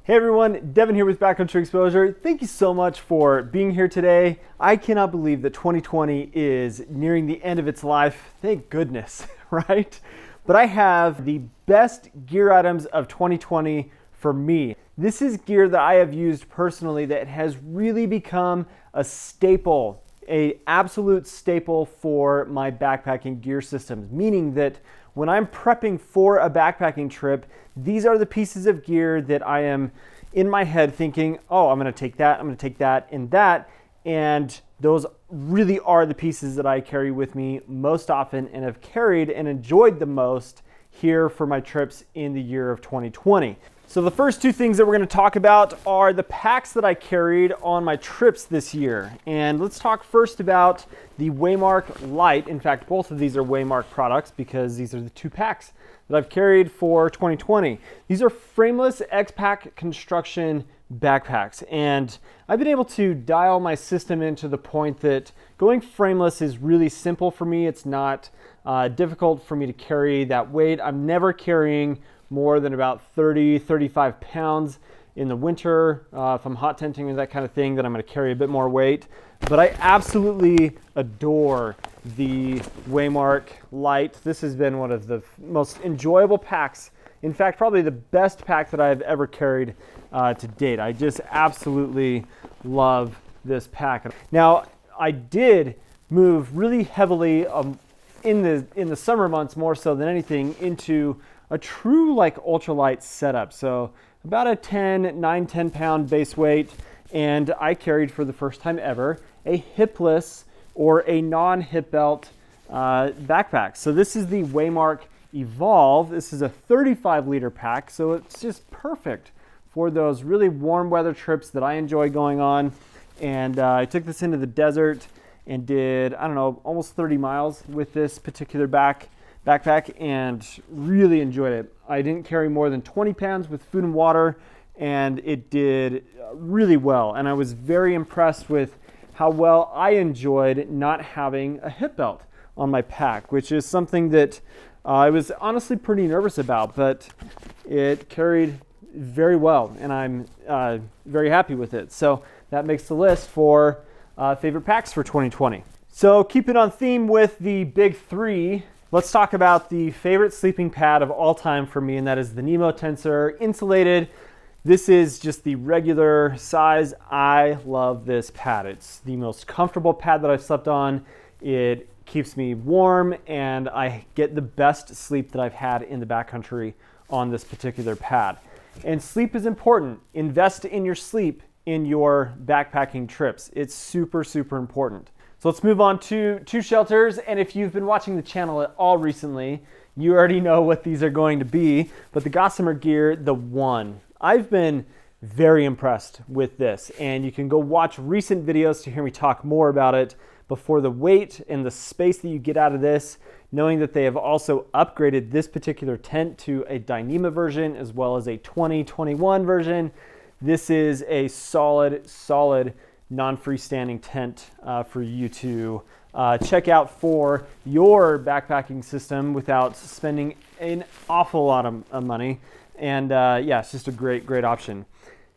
Hey everyone, Devin here with Backcountry Exposure. Thank you so much for being here today. I cannot believe that 2020 is nearing the end of its life. Thank goodness, right? But I have the best gear items of 2020 for me. This is gear that I have used personally that has really become a staple, an absolute staple for my backpacking gear systems, meaning that when I'm prepping for a backpacking trip, these are the pieces of gear that I am in my head thinking, oh, I'm gonna take that, I'm gonna take that, and those really are the pieces that I carry with me most often and have carried and enjoyed the most here for my trips in the year of 2020. So the first two things that we're gonna talk about are the packs that I carried on my trips this year. And let's talk first about the Waymark Lite. In fact, both of these are Waymark products because these are the two packs that I've carried for 2020. These are frameless X-Pack construction backpacks. And I've been able to dial my system into the point that going frameless is really simple for me. It's not difficult for me to carry that weight. I'm never carrying more than about 35 pounds in the winter. If I'm hot tenting or that kind of thing, then I'm gonna carry a bit more weight. But I absolutely adore the Waymark Lite. This has been one of the most enjoyable packs. In fact, probably the best pack that I've ever carried to date. I just absolutely love this pack. Now, I did move really heavily in the summer months, more so than anything, into a true like ultralight setup. So about a 10 pound base weight, and I carried for the first time ever a hipless or a non-hip belt backpack. So this is the Waymark Evolve. This is a 35 liter pack, so it's just perfect for those really warm weather trips that I enjoy going on. And I took this into the desert and did, I don't know, almost 30 miles with this particular backpack and really enjoyed it. I didn't carry more than 20 pounds with food and water, and it did really well. And I was very impressed with how well I enjoyed not having a hip belt on my pack, which is something that I was honestly pretty nervous about, but it carried very well, and I'm very happy with it. So that makes the list for favorite packs for 2020. So keep it on theme with the big three. Let's talk about the favorite sleeping pad of all time for me, and that is the Nemo Tensor Insulated. This is just the regular size. I love this pad. It's the most comfortable pad that I've slept on. It keeps me warm, and I get the best sleep that I've had in the backcountry on this particular pad. And sleep is important. Invest in your sleep in your backpacking trips. It's super, super important. So let's move on to two shelters. And if you've been watching the channel at all recently, you already know what these are going to be. But the Gossamer Gear, the One. I've been very impressed with this. And you can go watch recent videos to hear me talk more about it. Before the weight and the space that you get out of this, knowing that they have also upgraded this particular tent to a Dyneema version as well as a 2021 version. This is a solid non-freestanding tent for you to check out for your backpacking system without spending an awful lot of money. And yeah, it's just a great option.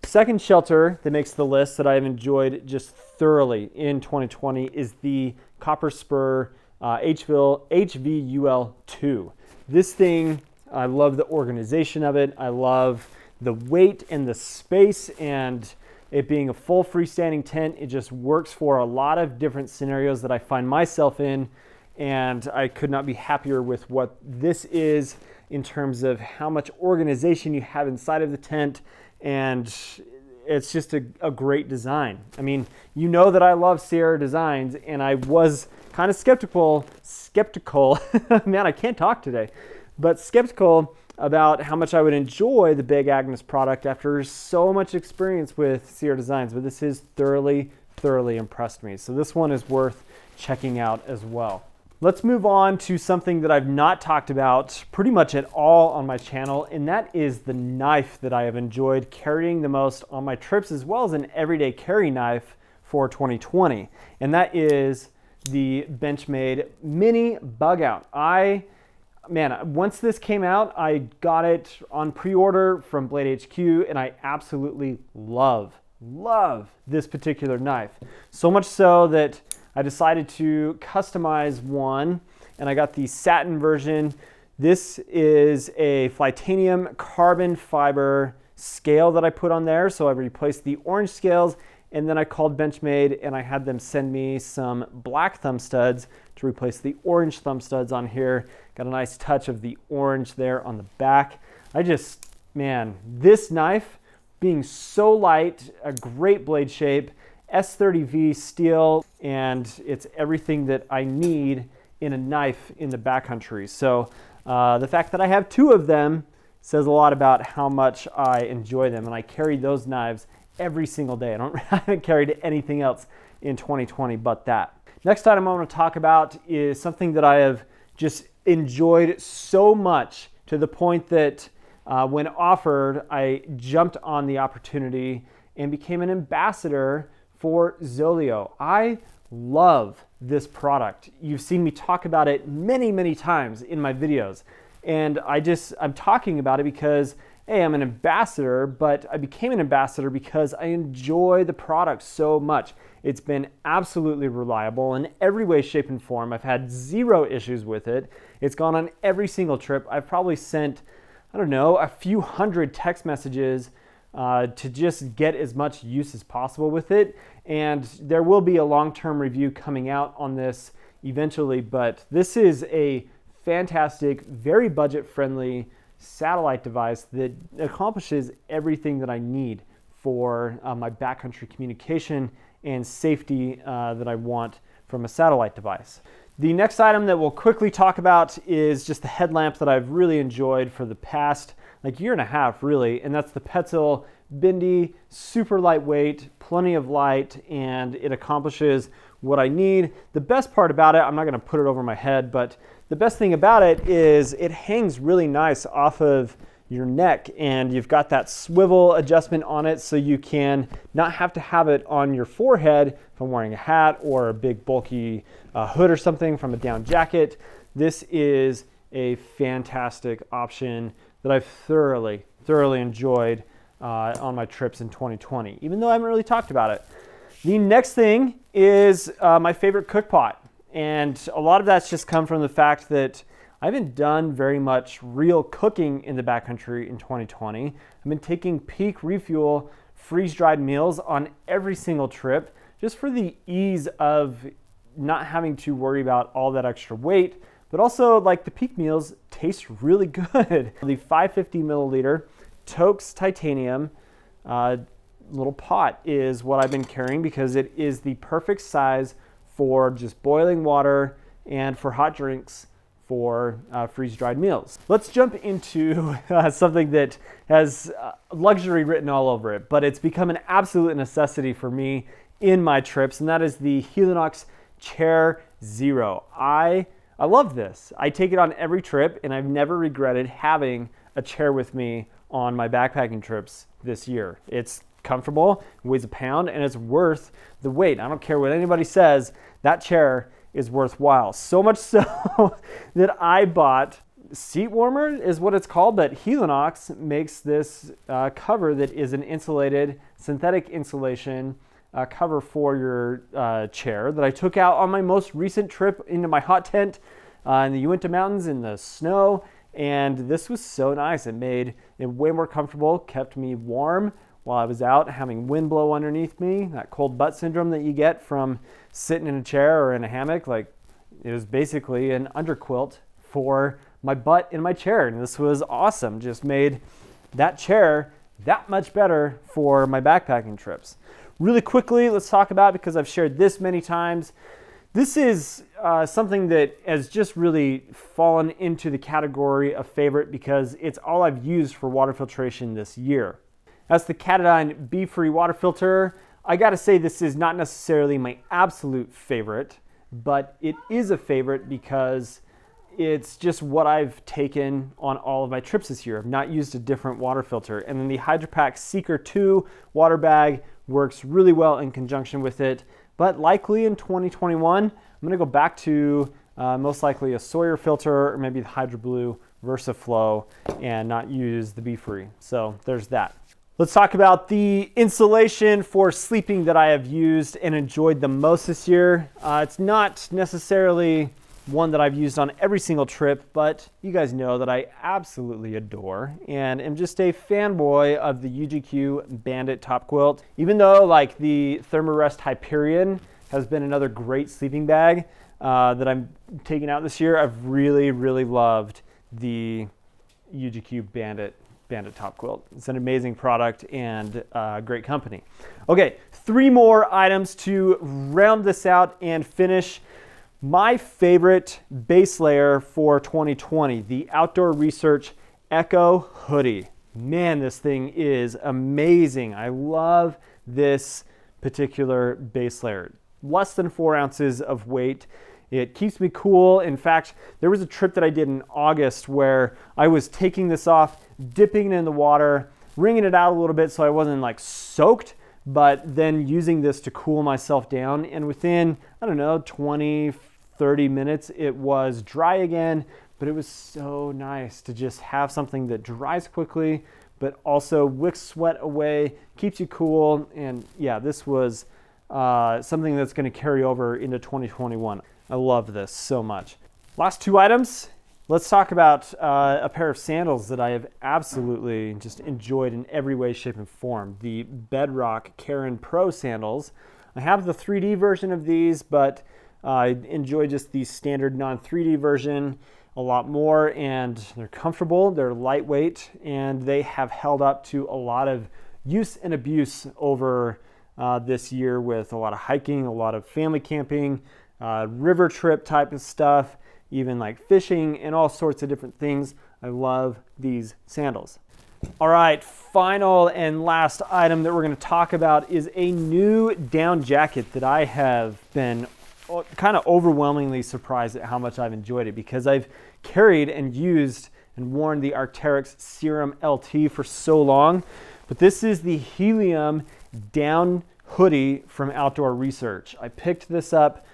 Second shelter that makes the list that I've enjoyed just thoroughly in 2020 is the Copper Spur HVUL2. This thing, I love the organization of it. I love the weight and the space, and it being a full freestanding tent. It just works for a lot of different scenarios that I find myself in, and I could not be happier with what this is in terms of how much organization you have inside of the tent. And it's just a great design. I mean, you know that I love Sierra designs, and I was kind of skeptical, man, I can't talk today, but skeptical about how much I would enjoy the Big Agnes product after so much experience with Sierra designs, but this has thoroughly impressed me. So this one is worth checking out as well. Let's move on to something that I've not talked about pretty much at all on my channel, and that is the knife that I have enjoyed carrying the most on my trips, as well as an everyday carry knife for 2020, and that is the Benchmade Mini Bug Out. man, once this came out, I got it on pre-order from Blade HQ, and I absolutely love this particular knife. So much so that I decided to customize one, and I got the satin version. This is a Flytanium carbon fiber scale that I put on there. So I replaced the orange scales, and then I called Benchmade and I had them send me some black thumb studs to replace the orange thumb studs on here. Got a nice touch of the orange there on the back. Man, this knife being so light, a great blade shape, S30V steel, and it's everything that I need in a knife in the backcountry. So the fact that I have two of them says a lot about how much I enjoy them, and I carry those knives every single day. I haven't carried anything else in 2020 but that. Next item I want to talk about is something that I have just enjoyed so much to the point that when offered, I jumped on the opportunity and became an ambassador for Zoleo. I love this product. You've seen me talk about it many times in my videos. And I'm talking about it because, hey, I'm an ambassador, but I became an ambassador because I enjoy the product so much. It's been absolutely reliable in every way, shape, and form. I've had zero issues with it. It's gone on every single trip. I've probably sent, I don't know, a few hundred text messages to just get as much use as possible with it. And there will be a long-term review coming out on this eventually, but this is a fantastic, very budget-friendly satellite device that accomplishes everything that I need for my backcountry communication and safety that I want from a satellite device. The next item that we'll quickly talk about is just the headlamp that I've really enjoyed for the past year and a half, really, and that's the Petzl Bindi, super lightweight, plenty of light, and it accomplishes what I need. The best part about it, I'm not going to put it over my head, but the best thing about it is it hangs really nice off of your neck, and you've got that swivel adjustment on it so you can not have to have it on your forehead if I'm wearing a hat or a big bulky hood or something from a down jacket. This is a fantastic option that I've thoroughly enjoyed on my trips in 2020, even though I haven't really talked about it. The next thing is my favorite cook pot. And a lot of that's just come from the fact that I haven't done very much real cooking in the backcountry in 2020. I've been taking Peak Refuel freeze-dried meals on every single trip just for the ease of not having to worry about all that extra weight, but also the Peak meals taste really good. The 550 milliliter Toaks titanium little pot is what I've been carrying because it is the perfect size for just boiling water and for hot drinks for freeze-dried meals. Let's jump into something that has luxury written all over it, but it's become an absolute necessity for me in my trips, and that is the Helinox Chair Zero. I love this. I take it on every trip, and I've never regretted having a chair with me on my backpacking trips this year. It's comfortable, weighs a pound, and it's worth the wait. I don't care what anybody says, that chair is worthwhile. So much so that I bought seat warmer is what it's called, but Helinox makes this cover that is an insulated, synthetic insulation cover for your chair that I took out on my most recent trip into my hot tent in the Uinta Mountains in the snow. And this was so nice. It made it way more comfortable, kept me warm while I was out having wind blow underneath me, that cold butt syndrome that you get from sitting in a chair or in a hammock. It was basically an underquilt for my butt in my chair. And this was awesome. Just made that chair that much better for my backpacking trips. Really quickly, let's talk about, because I've shared this many times, this is something that has just really fallen into the category of favorite because it's all I've used for water filtration this year. That's the Katadyn Be-Free water filter. I gotta say, this is not necessarily my absolute favorite, but it is a favorite because it's just what I've taken on all of my trips this year. I've not used a different water filter. And then the Hydro Pack Seeker 2 water bag works really well in conjunction with it. But likely in 2021, I'm gonna go back to most likely a Sawyer filter or maybe the Hydro Blue VersaFlow, and not use the Be Free. So there's that. Let's talk about the insulation for sleeping that I have used and enjoyed the most this year. It's not necessarily one that I've used on every single trip, but you guys know that I absolutely adore and am just a fanboy of the UGQ Bandit top quilt. Even though like the Thermarest Hyperion has been another great sleeping bag that I'm taking out this year, I've really loved the UGQ Bandit top quilt. It's an amazing product and great company. Okay, 3 more items to round this out and finish. My favorite base layer for 2020, the Outdoor Research Echo Hoodie. Man, this thing is amazing. I love this particular base layer. Less than 4 ounces of weight. It keeps me cool. In fact, there was a trip that I did in August where I was taking this off, dipping it in the water, wringing it out a little bit so I wasn't like soaked, but then using this to cool myself down. And within, I don't know, 20, 30 minutes, it was dry again, but it was so nice to just have something that dries quickly, but also wicks sweat away, keeps you cool. And yeah, this was something that's going to carry over into 2021. I love this so much. Last 2 items. Let's talk about a pair of sandals that I have absolutely just enjoyed in every way, shape, and form. The Bedrock Karen Pro sandals. I have the 3D version of these, but I enjoy just the standard non-3D version a lot more, and they're comfortable, they're lightweight, and they have held up to a lot of use and abuse over this year with a lot of hiking, a lot of family camping, river trip type of stuff, even like fishing and all sorts of different things. I love these sandals. All right, final and last item that we're going to talk about is a new down jacket that I have been kind of overwhelmingly surprised at how much I've enjoyed it, because I've carried and used and worn the Arc'teryx Serum LT for so long. But this is the Helium down hoodie from Outdoor Research. I picked this up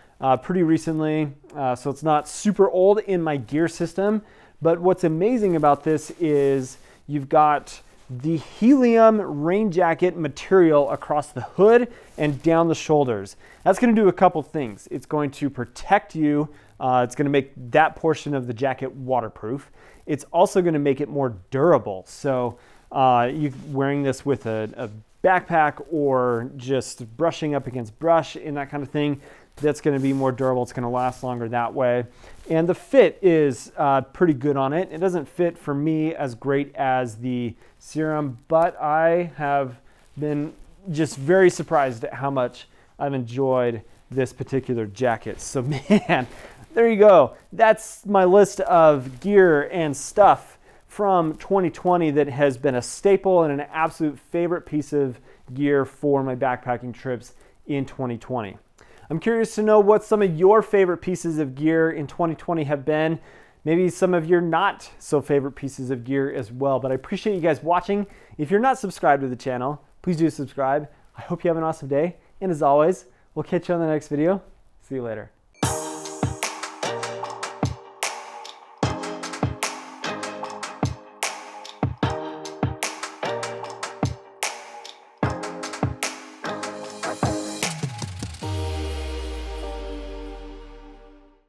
pretty recently, so it's not super old in my gear system. But what's amazing about this is you've got the Helium rain jacket material across the hood and down the shoulders. That's going to do a couple things. It's going to protect you. It's going to make that portion of the jacket waterproof. It's also going to make it more durable. So you wearing this with a backpack or just brushing up against brush and that kind of thing, that's going to be more durable. It's going to last longer that way. And the fit is pretty good on it. It doesn't fit for me as great as the Serum, but I have been just very surprised at how much I've enjoyed this particular jacket. So man, there you go. That's my list of gear and stuff from 2020 that has been a staple and an absolute favorite piece of gear for my backpacking trips in 2020. I'm curious to know what some of your favorite pieces of gear in 2020 have been. Maybe some of your not so favorite pieces of gear as well. But I appreciate you guys watching. If you're not subscribed to the channel, please do subscribe. I hope you have an awesome day. And as always, we'll catch you on the next video. See you later.